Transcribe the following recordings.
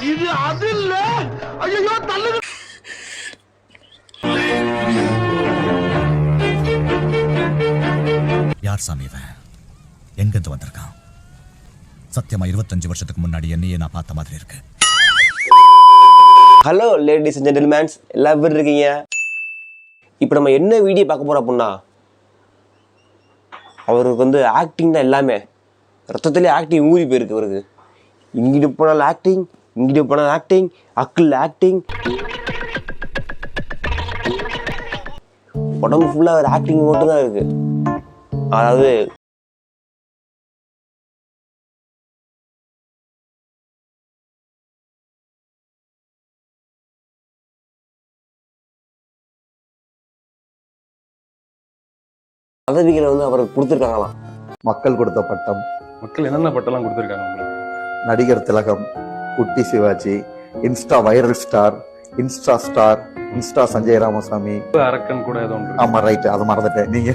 இது அது இல்ல. ஐயோ தள்ளுங்க. யார் சாமி இவன்? எங்கிருந்து வந்திருக்கான்? சத்தியமா 25 வருஷத்துக்கு முன்னாடி என்னையே நான் பார்த்த மாதிரி இருக்கு. ஹலோ லேடிஸ் அண்ட் ஜென்டில்மேன்ஸ், எல்லாம் எப்படி இருக்கீங்க? இப்போ நம்ம என்ன வீடியோ பார்க்க போகிறோம் அப்படின்னா, அவருக்கு வந்து ஆக்டிங் தான் எல்லாமே. ரத்தத்திலே ஆக்டிங் ஊறி போயிருக்கு அவருக்கு. இங்கிட்டு போனால் ஆக்டிங், இங்கிட்டு போனால் ஆக்டிங், அக்கில் ஆக்டிங், உடம்பு ஃபுல்லாக ஒரு ஆக்டிங் மட்டும்தான் இருக்கு. அதாவது பதவிகளை வந்து அவருக்கு கொடுத்துருக்காங்களாம். மக்கள் கொடுத்த பட்டம், மக்கள் என்னென்ன பட்டம்லாம் கொடுத்துருக்காங்க உங்களுக்கு? நடிகர் திலகம், குட்டி Sivaji, Insta viral star, Insta star, Insta Sanjay Ramasamy, அரக்கன் கூட ஏதோ ஒன்று. ஆமா ரைட், அதை மறந்துட்டேன். நீங்க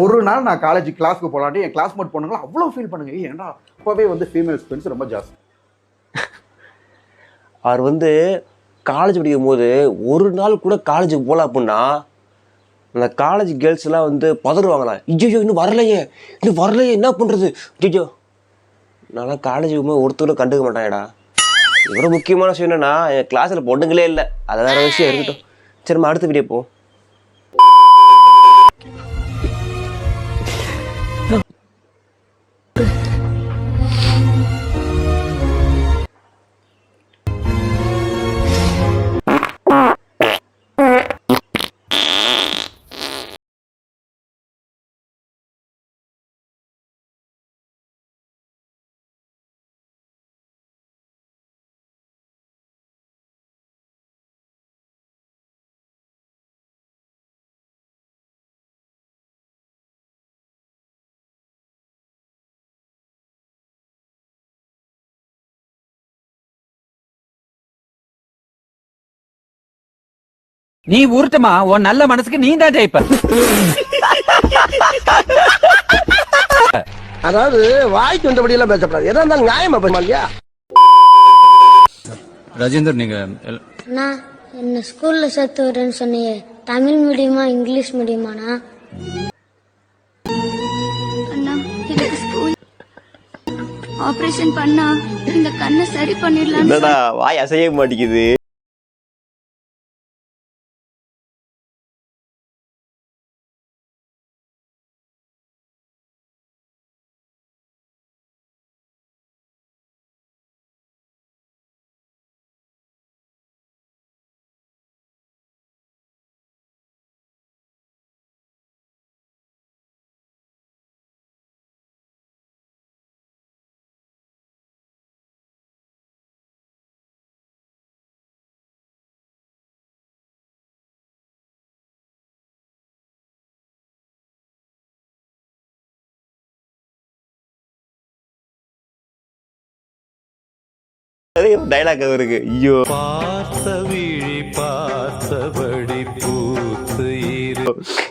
ஒரு நாள் நான் காலேஜ் கிளாஸ்க்கு போலான்ட்டு என் கிளாஸ்மேட் பொண்ணுங்க அவ்வளவு ஃபீல் பண்ணுங்க. ஏன்டா அப்பவே வந்து ஃபீமேல் ஸ்பென்ஸ் ரொம்ப ஜாஸ்தி. அவர் வந்து காலேஜ் படிக்கும் போது ஒரு நாள் கூட காலேஜுக்கு போகல அப்படின்னா அந்த காலேஜ் கேர்ள்ஸ் எல்லாம் வந்து பதறுவாங்களாம். ஐயோ இன்னும் வரலையே, என்ன பண்ணுறது? ஐயோ நான் காலேஜுக்கு போய் ஒருத்தரும் கண்டுக்க மாட்டாங்கடா. இவ்வளோ முக்கியமான விஷயம் என்னன்னா, என் கிளாஸில் பொண்ணுங்களே இல்லை. அது வேற விஷயம் இருக்கட்டும். சரி, நம்ம அடுத்த வீடியோ போ. நீ உருட்டுமா, உன் நல்ல மனசுக்கு நீ தான் ஜெயிப்ப. அதாவது வாய்க்கு வந்தபடி எல்லாம் பேசப்படாது. எதா இருந்தாலும் நியாயமா பேசமா இல்லையா? ராஜேந்தர், நீங்க நான் என்ன ஸ்கூல்ல சேர்த்து வரேன்னு சொன்னியே, தமிழ் மீடியமா இங்கிலீஷ் மீடியமாண்ணா? அண்ணா, எனக்கு ஸ்கூல் ஆபரேஷன் பண்ணா இந்த கண்ணை சரி பண்ணிடலாம். என்னடா வாய் அசைய மாட்டேங்குது? டைலாக் இருக்கு. ஐயோ,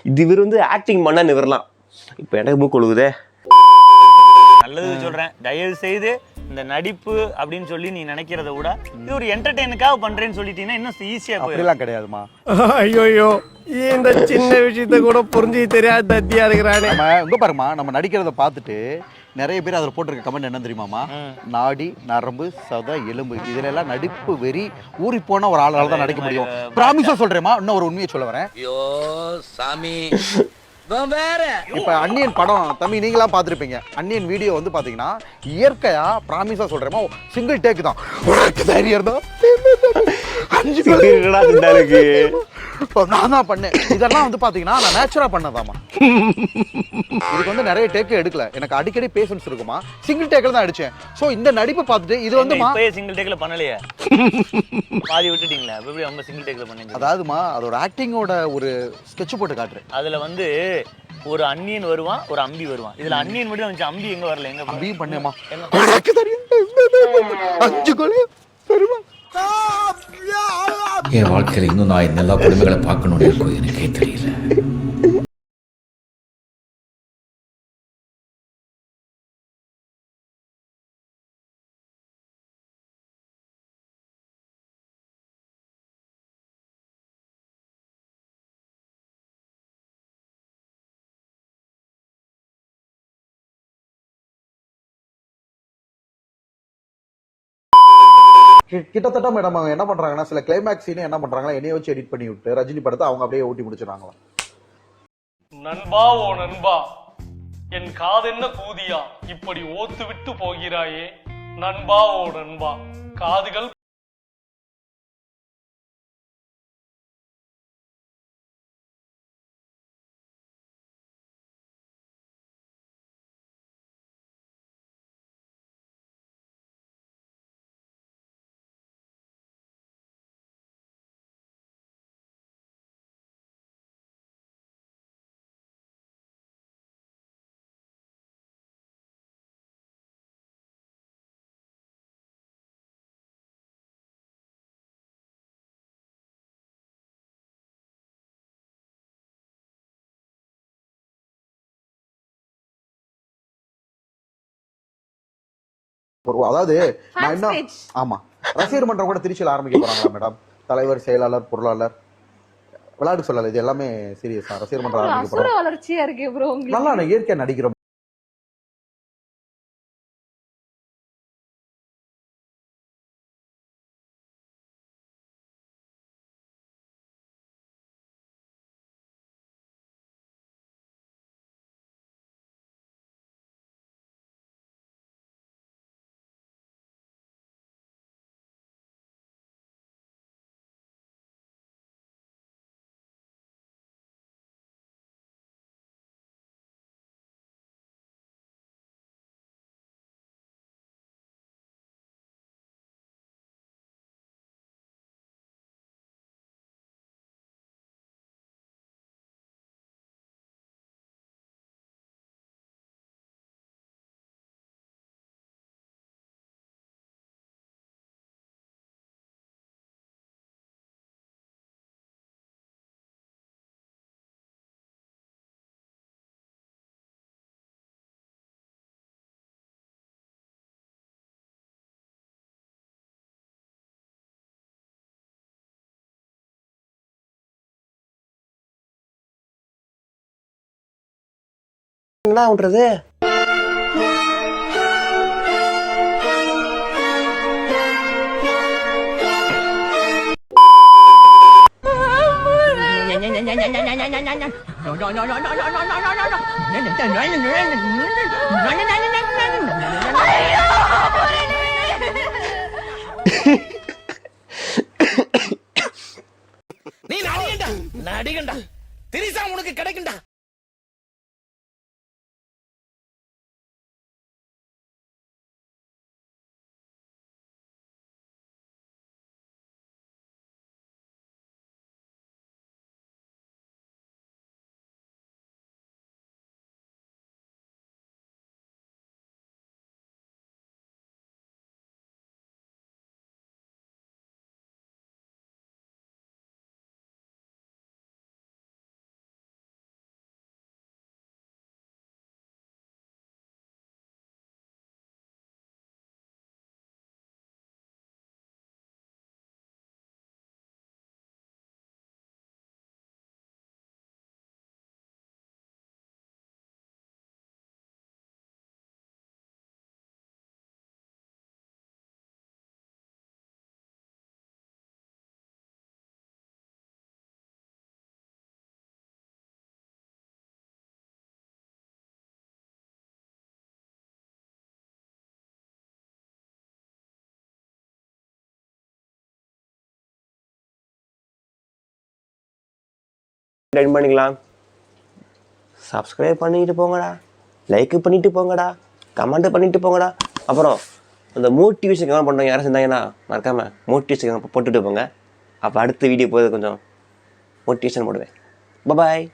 இது இவர் வந்து ஆக்டிங் பண்ணா நிவரலாம். இப்ப எனக்கு மூக்கு ஒழுகுதே. நல்லது சொல்றேன், தயவு செய்து இந்த நடிப்பு அப்படின்னு சொல்லி நீ நினைக்கிறத விட இது ஒரு என்டர்டெயினுக்காக பண்றேன்னு சொல்லிட்டீங்கன்னா இன்னும் ஈஸியா போயிடும். அப்படிலாம் கிடையாதுமா. ஐயோ இந்த சின்ன விஷயத்த கூட புரிஞ்சு தெரியாத தத்தியா இருக்கிறானே. நம்ம இங்க பாருமா, நம்ம நடிக்கிறத பார்த்துட்டு நிறைய பேர் அதில் போட்டிருக்க கமெண்ட் என்ன தெரியுமாமா? நாடி, நரம்பு, சத, எலும்பு, இதுல எல்லாம் நடிப்பு வெறி ஊறி போன ஒரு ஆளால தான் நடிக்க முடியும். ப்ராமிஸா சொல்றேமா. இன்னும் ஒரு உண்மையை சொல்ல வரேன். ஐயோ சாமி, இப்ப அன்னியன் படம் தம்பி நீங்களா பாத்திருப்பீங்க. அன்னியன் வீடியோ வந்து பாத்தீங்கன்னா இயற்கையா ப்ராமிஸா சொல்றேமா, சிங்கிள் டேக் தான். உனக்கு தைரியம் தான் 5 பேர் நான் தான் பண்ணேன். இதெல்லாம் வந்து பாத்தீங்கன்னா நான் நேச்சுரா பண்ணதாமா. இதுக்கு வந்து நிறைய டேக் எடுக்கல. எனக்கு அடிக்கடி பேஷன்ஸ் இருக்குமா, சிங்கிள் டேக்ல தான் அடிச்சேன். சோ இந்த நடிப்பை பார்த்துட்டு இது வந்து சிங்கிள் டேக்ல பண்ணலையே, பாதி விட்டுட்டீங்களா? எப்படி நம்ம சிங்கிள் டேக்ல பண்ணீங்க? அதாவதுமா, அதோட ஆக்டிங்கோட ஒரு ஸ்கெட்ச் போட்டு காட்டுறேன். அதுல வந்து ஒரு அன்னியன் வருவான், ஒரு அம்பி வருவான். இதுல அன்னியன் மட்டும் வந்துச்சு, அம்பி எங்க வரல. எங்க அம்பியும் பண்ணேமா, எனக்கு தெரியும் 5 கொலை தெரியுமா? என் வாழ்க்கையில் இன்னும் நான் இந்த எல்லா கொடுமைகளை பார்க்கணும்னு இருக்கும் எனக்கே தெரியல. கிட்டத்தட்ட மேடம் அவங்க என்ன பண்றாங்கன்னா சில கிளைமேக்ஸ் சீன் என்ன பண்றாங்கன்னா என்னைய வச்சு எடிட் பண்ணி விட்டு ரஜினி படத்தை அவங்க அப்படியே ஓட்டி முடிச்சிடறாங்களாம். நண்பா ஓ நண்பா, என் காதென்ன கூதியா இப்படி ஓத்து விட்டு போகிறாயே. நண்பா ஓ நண்பா, காதுகள் அதாவது நான் என்ன ஆமா ரசிகர் மன்றம் கூட திருச்சியில் ஆரம்பிக்க போறாங்களா மேடம்? தலைவர், செயலாளர், பொருளாளர், விளையாட்டு சொல்லல, இது எல்லாமே சீரியஸா ரசிகர் மன்றம் ஆரம்பிக்க போறாங்க. வளர்ச்சியா இருக்கு ப்ரோ. நல்லா இயற்கையா நடிக்கிறோம். என்ன பண்றது? நீ நடிகண்டா நடிகண்டா திரிசா உனக்கு கிடைக்கும்டா. டைன் பண்ணிக்கலாம். சப்ஸ்கிரைப் பண்ணிட்டு போங்கடா, லைக் பண்ணிட்டு போங்கடா, கமெண்ட் பண்ணிட்டு போங்கடா. அப்புறம் அந்த மோட்டிவேஷன் கமெண்ட் பண்ணுறவங்க யாரும் செஞ்சாங்கன்னா மறக்காமல் மோட்டிவேஷன் போட்டுட்டு போங்க. அப்போ அடுத்த வீடியோ போது கொஞ்சம் மோட்டிவேஷன் போடுவேன். பாய்.